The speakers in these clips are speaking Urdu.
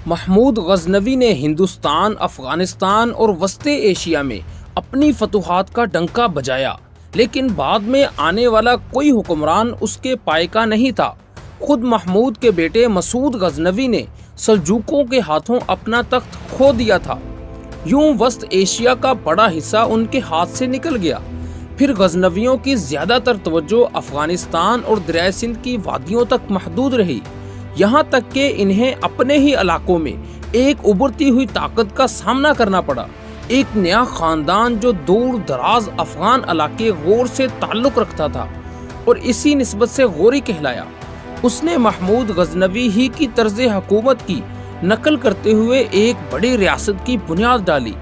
محمود غزنوی نے ہندوستان، افغانستان اور وسط ایشیا میں اپنی فتوحات کا ڈنکا بجایا، لیکن بعد میں آنے والا کوئی حکمران اس کے پائے کا نہیں تھا۔ خود محمود کے بیٹے مسعود غزنوی نے سلجوقیوں کے ہاتھوں اپنا تخت کھو دیا تھا۔ یوں وسط ایشیا کا بڑا حصہ ان کے ہاتھ سے نکل گیا۔ پھر غزنویوں کی زیادہ تر توجہ افغانستان اور دریائے سندھ کی وادیوں تک محدود رہی، یہاں تک کہ انہیں اپنے ہی علاقوں میں ایک ابھرتی ہوئی طاقت کا سامنا کرنا پڑا۔ ایک نیا خاندان جو دور دراز افغان علاقے غور سے تعلق رکھتا تھا اور اسی نسبت سے غوری کہلایا، اس نے محمود غزنوی ہی کی طرز حکومت کی نقل کرتے ہوئے ایک بڑی ریاست کی بنیاد ڈالی،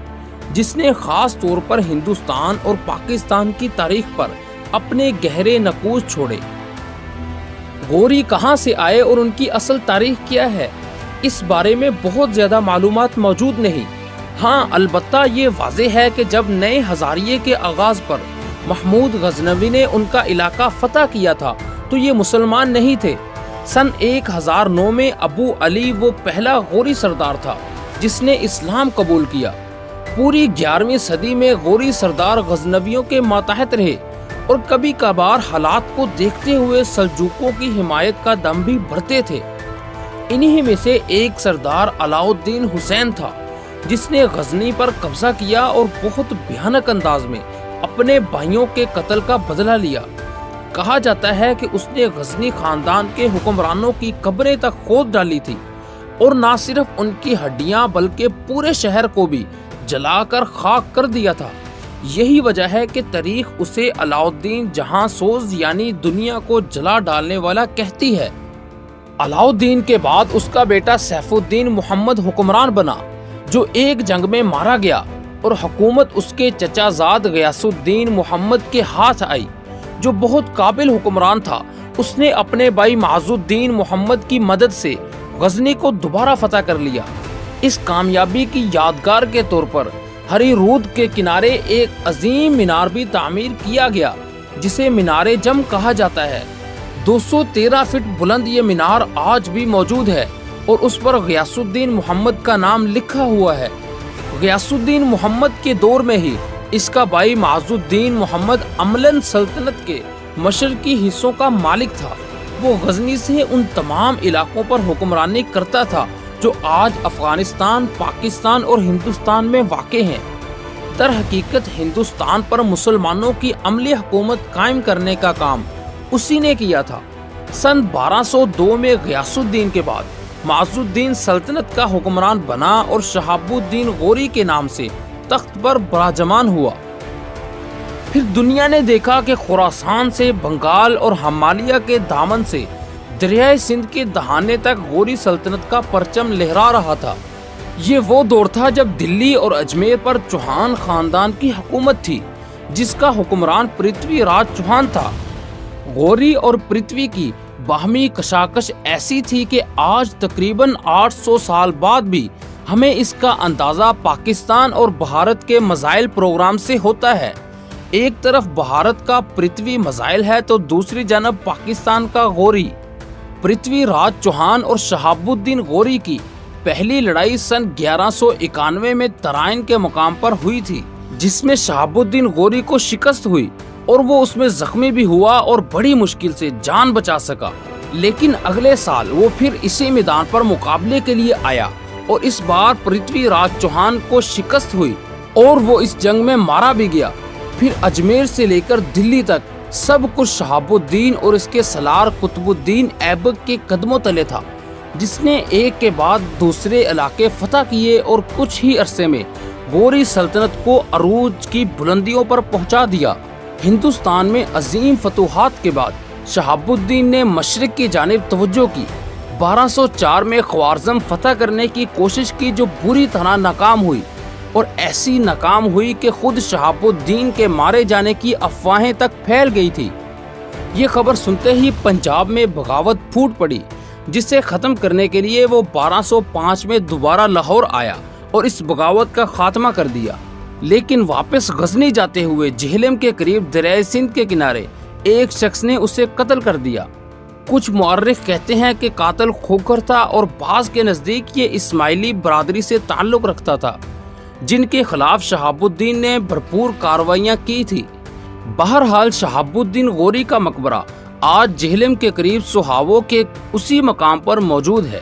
جس نے خاص طور پر ہندوستان اور پاکستان کی تاریخ پر اپنے گہرے نقوش چھوڑے۔ غوری کہاں سے آئے اور ان کی اصل تاریخ کیا ہے، اس بارے میں بہت زیادہ معلومات موجود نہیں۔ ہاں، البتہ یہ واضح ہے کہ جب نئے ہزاریے کے آغاز پر محمود غزنوی نے ان کا علاقہ فتح کیا تھا تو یہ مسلمان نہیں تھے۔ سن 1009 میں ابو علی وہ پہلا غوری سردار تھا جس نے اسلام قبول کیا۔ پوری 11ویں صدی میں غوری سردار غزنویوں کے ماتحت رہے اور کبھی کبھار حالات کو دیکھتے ہوئے سلجوقیوں کی حمایت کا دم بھی بڑھتے تھے۔ انہی میں سے ایک سردار علاؤ الدین حسین تھا جس نے غزنی پر قبضہ کیا اور بہت بھیانک انداز میں اپنے بھائیوں کے قتل کا بدلہ لیا۔ کہا جاتا ہے کہ اس نے غزنی خاندان کے حکمرانوں کی قبریں تک کھود ڈالی تھی اور نہ صرف ان کی ہڈیاں بلکہ پورے شہر کو بھی جلا کر خاک کر دیا تھا۔ یہی وجہ ہے کہ تاریخ اسے علاؤ الدین جہاں سوز یعنی دنیا کو جلا ڈالنے والا کہتی ہے۔ علاؤ الدین کے بعد اس کا بیٹا سیف الدین محمد حکمران بنا، جو ایک جنگ میں مارا گیا، اور حکومت اس کے چچا زاد غیاث الدین محمد کے ہاتھ آئی، جو بہت قابل حکمران تھا۔ اس نے اپنے بھائی معز الدین محمد کی مدد سے غزنی کو دوبارہ فتح کر لیا۔ اس کامیابی کی یادگار کے طور پر ہری رود کے کنارے ایک عظیم مینار بھی تعمیر کیا گیا جسے مینار جم کہا جاتا ہے۔ 213 فٹ بلند یہ مینار آج بھی موجود ہے اور اس پر غیاث الدین محمد کا نام لکھا ہوا ہے۔ غیاث الدین محمد کے دور میں ہی اس کا بھائی معز الدین محمد عملاً سلطنت کے مشرقی حصوں کا مالک تھا۔ وہ غزنی سے ان تمام علاقوں پر حکمرانی کرتا تھا جو آج افغانستان، پاکستان اور ہندوستان میں واقع ہیں۔ در حقیقت ہندوستان پر مسلمانوں کی عملی حکومت قائم کرنے کا کام اسی نے کیا تھا۔ سن 1202 میں غیاث الدین کے بعد معز الدین سلطنت کا حکمران بنا اور شہاب الدین غوری کے نام سے تخت پر براجمان ہوا۔ پھر دنیا نے دیکھا کہ خراسان سے بنگال اور ہمالیہ کے دامن سے دریائے سندھ کے دہانے تک غوری سلطنت کا پرچم لہرا رہا تھا۔ یہ وہ دور تھا جب دلی اور اجمیر پر چوہان خاندان کی حکومت تھی جس کا حکمران پرتھوی راج چوہان تھا۔ غوری اور پرتھوی کی باہمی کشاکش ایسی تھی کہ آج تقریباً 800 سال بعد بھی ہمیں اس کا اندازہ پاکستان اور بھارت کے میزائل پروگرام سے ہوتا ہے۔ ایک طرف بھارت کا پرتھوی میزائل ہے تو دوسری جانب پاکستان کا غوری۔ پرتھوی راج چوہان اور شہاب الدین غوری کی پہلی لڑائی سن 1191 میں ترائن کے مقام پر ہوئی تھی، جس میں شہاب الدین غوری کو شکست ہوئی اور وہ اس میں زخمی بھی ہوا اور بڑی مشکل سے جان بچا سکا۔ لیکن اگلے سال وہ پھر اسی میدان پر مقابلے کے لیے آیا اور اس بار پرتھوی راج چوہان کو شکست ہوئی اور وہ اس جنگ میں مارا بھی گیا۔ پھر اجمیر سے لے کر دلی تک سب کچھ شہاب الدین اور اس کے سالار قطب الدین ایبک کے قدموں تلے تھا، جس نے ایک کے بعد دوسرے علاقے فتح کیے اور کچھ ہی عرصے میں غوری سلطنت کو عروج کی بلندیوں پر پہنچا دیا۔ ہندوستان میں عظیم فتوحات کے بعد شہاب الدین نے مشرق کی جانب توجہ کی۔ 1204 میں خوارزم فتح کرنے کی کوشش کی جو بری طرح ناکام ہوئی، اور ایسی ناکام ہوئی کہ خود شہاب الدین کے مارے جانے کی افواہیں تک پھیل گئی تھی۔ یہ خبر سنتے ہی پنجاب میں بغاوت پھوٹ پڑی، جسے ختم کرنے کے لیے وہ 1205 میں دوبارہ لاہور آیا اور اس بغاوت کا خاتمہ کر دیا۔ لیکن واپس غزنی جاتے ہوئے جہلم کے قریب دریائے سندھ کے کنارے ایک شخص نے اسے قتل کر دیا۔ کچھ مورخ کہتے ہیں کہ قاتل کھوکھر تھا اور بعض کے نزدیک یہ اسماعیلی برادری سے تعلق رکھتا تھا، جن کے خلاف شہاب الدین نے بھرپور کارروائیاں کی تھی۔ بہرحال شہاب الدین غوری کا مقبرہ آج جہلم کے قریب سہاووں کے اسی مقام پر موجود ہے۔